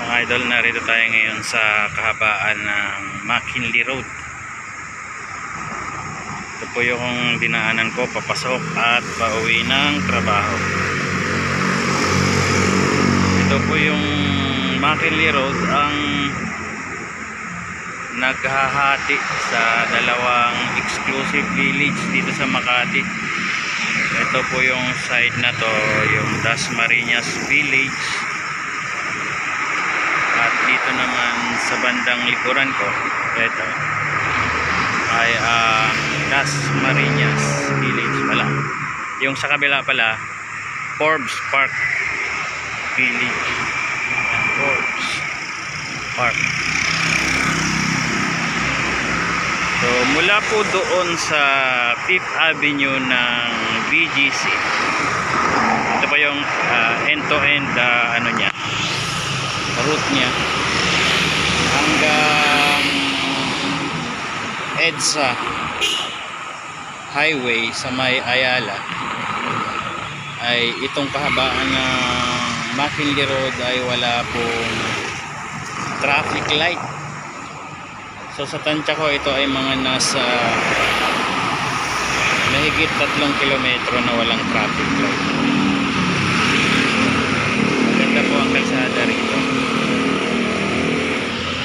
Mga idol, narito tayo ngayon sa kahabaan ng McKinley Road. Ito po yung dinaanan ko papasok at pauwi ng trabaho. Ito po yung McKinley Road ang naghahati sa dalawang exclusive village dito sa Makati. Ito po yung side na to, yung Dasmariñas Village. At dito naman sa bandang likuran ko, ito ay Dasmariñas Village pala. Yung sa kabila pala, Forbes Park Village. Forbes Park. So mula po doon sa 5th Avenue ng BGC, ito pa yung end-to-end ano niya, route niya hanggang EDSA Highway sa may Ayala, ay itong kahabaan ng McKinley Road ay wala pong traffic light. So sa tansya ko, ito ay mga nasa mahigit 3 kilometro na walang traffic light. Maganda po ang kalsada rito.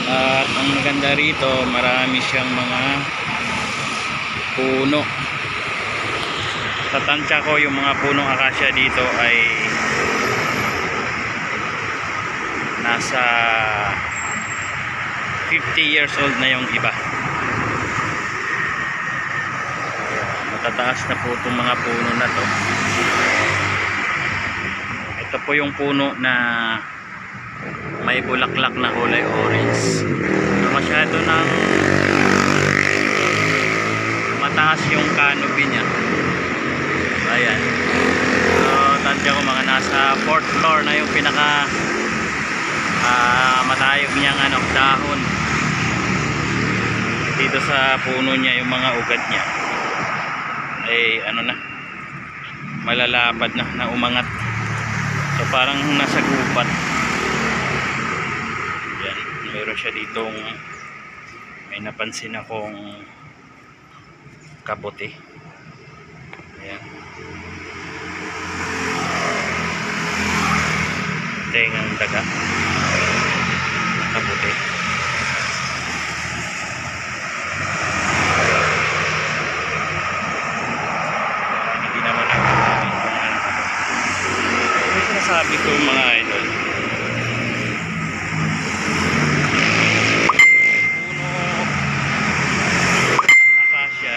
At ang maganda rito, marami siyang mga puno. Sa tansya ko, yung mga punong akasya dito ay nasa 50 years old na yung iba. Matataas na po itong mga puno na to. Ito po yung puno na may bulaklak na kulay orange. Masyado nang mataas yung canopy niya. Ayan. So tansya ko mga nasa 4th floor na yung pinaka matayog niyang dahon. Dito sa puno niya, yung mga ugat niya ay malalapad na umangat. So parang nasa gubat. Yan, meron siya ditong may napansin akong kabote. Ayan, tengang daga, kabote. Hindi naman ako sabi ko mga idol, puno akasya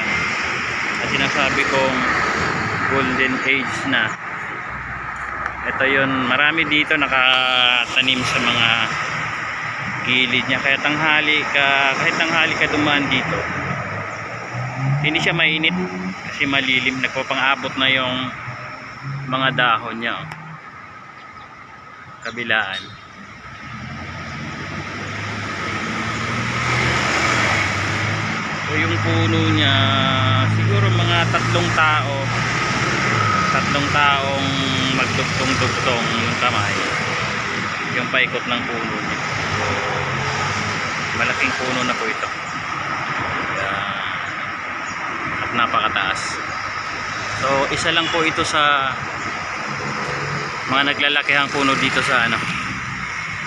at sinasabi kong golden age na. Ito yun, marami dito nakatanim sa mga gilid niya. Kahit tanghali ka dumaan dito, hindi siya mainit kasi malilim. Nagpapang-abot na yung mga dahon niya. Kabilaan. So yung puno niya, siguro mga tatlong taong magdugtong-dugtong yung kamay, yung paikot ng puno niya. So malaking puno na po ito. At napakataas. So isa lang po ito sa mga naglalakihang puno dito sa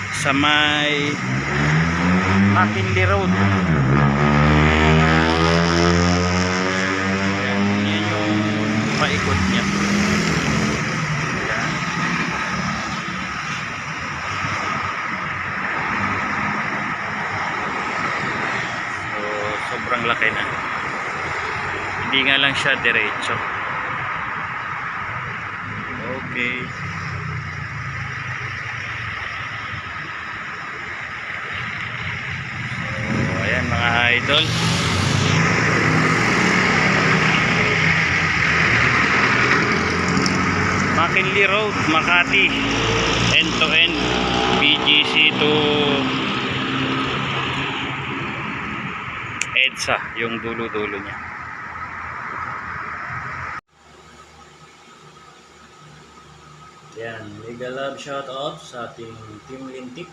sa may McKinley Road. Yan yung paikot niya. Yan. So sobrang laki na. Hindi nga lang siya diretso. Okay. Mga idol, McKinley Road, Makati, end to end, BGC to EDSA, yung dulo-dulo niya. Yan, mega love shout out sa ating Team Lintik.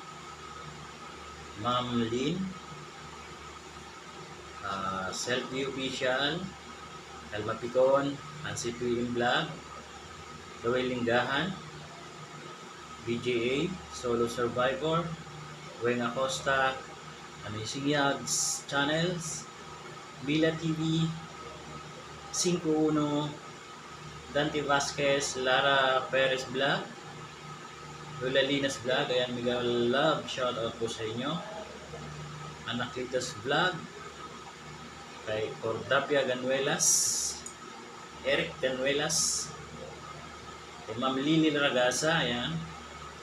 Ma'am Lynn, Selfie Official, Alma Picon, Ansi Piliin Vlog, Joel Linggahan, BJA, Solo Survivor, Weng Acosta, Amazing Yags Channels, Bila TV, 51, Dante Vasquez, Lara Perez Vlog, Lola Linas Vlog, ayan, mega love, shoutout po sa inyo. Anaklitos Vlog, kay Cordapia Ganuelas, Eric Ganuelas, kay Ma'am Lily Ragasa, ayan.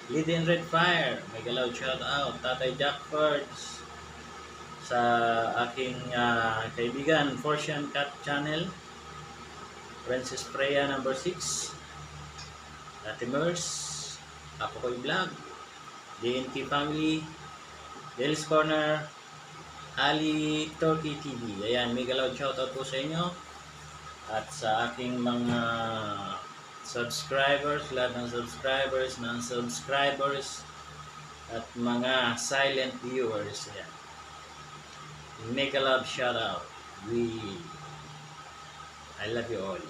Lady in Red Fire, mega loud shoutout. Tatay Jack Fords, sa aking kaibigan, Fortune Cat Channel, Princess Freya number 6, Ate Mers, Ako Ko'y Vlog, DNT Family, Dale's Corner, Ali Turkey TV. Ayan, mega loud shoutout po sa inyo. At sa aking mga subscribers, lahat ng subscribers, non-subscribers, at mga silent viewers. Ayan. Mega love shoutout. I love you all.